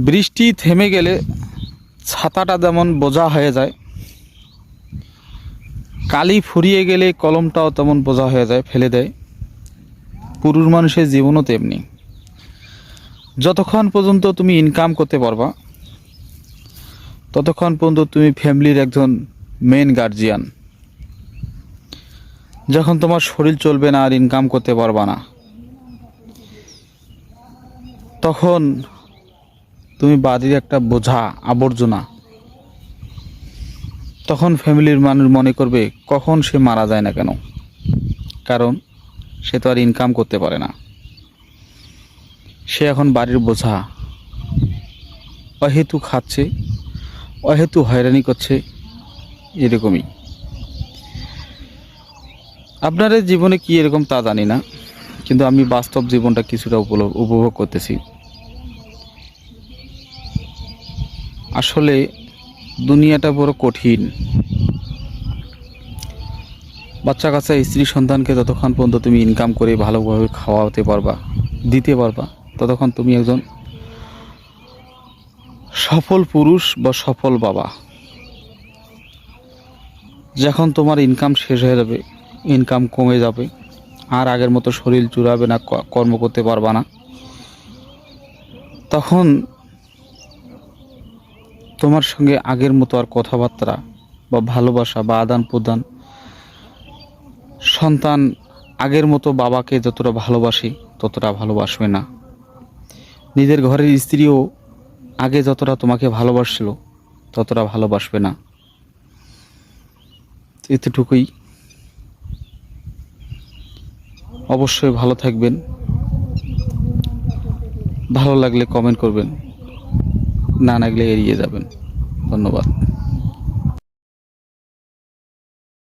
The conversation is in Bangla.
বৃষ্টি থেমে গেলে ছাতাটা যেমন বোঝা হয়ে যায়, কালি ফুরিয়ে গেলে কলমটাও তেমন বোঝা হয়ে যায়, ফেলে দেয়। পুরুষ মানুষের জীবনও তেমনি। যতক্ষণ পর্যন্ত তুমি ইনকাম করতে পারবা ততক্ষণ পর্যন্ত তুমি ফ্যামিলির একজন মেন গার্জিয়ান। যখন তোমার শরীর চলবে না আর ইনকাম করতে পারবা না, তখন তুমি বাড়ির একটা বোঝা, আবর্জনা। তখন ফ্যামিলির মানুষ মনে করবে কখন সে মারা যায় না কেন, কারণ সে তো আর ইনকাম করতে পারে না, সে এখন বাড়ির বোঝা। অহেতু খাচ্ছে, অহেতু হয়রানি করছে, এরকমই। আপনাদের জীবনে কি এরকম তা জানি না, কিন্তু আমি বাস্তব জীবনটা কিছুটা উপভোগ করতেছি। আসলে দুনিয়াটা বড় কঠিন। বাচ্চা কাচ্চা, স্ত্রী সন্তানকে যতক্ষণ পর্যন্ত তুমি ইনকাম করে ভালোভাবে খাওয়াতে পারবা, দিতে পারবা, ততক্ষণ তুমি একজন সফল পুরুষ বা সফল বাবা। যখন তোমার ইনকাম শেষ হয়ে যাবে, ইনকাম কমে যাবে, আর আগের মতো শরীর জুড়াবে না, কর্ম করতে পারবা না, তখন তোমার সঙ্গে আগের মতো আর কথাবার্তা বা ভালোবাসা বা আদান প্রদান, সন্তান আগের মতো বাবাকে যতটা ভালোবাসে ততটা ভালোবাসবে না। নিজের ঘরের স্ত্রীও আগে যতটা তোমাকে ভালোবাসছিল ততটা ভালোবাসবে না। এতটুকুই। অবশ্যই ভালো থাকবেন। ভালো লাগলে কমেন্ট করবেন, না লাগলে এড়িয়ে যাবেন। ধন্যবাদ।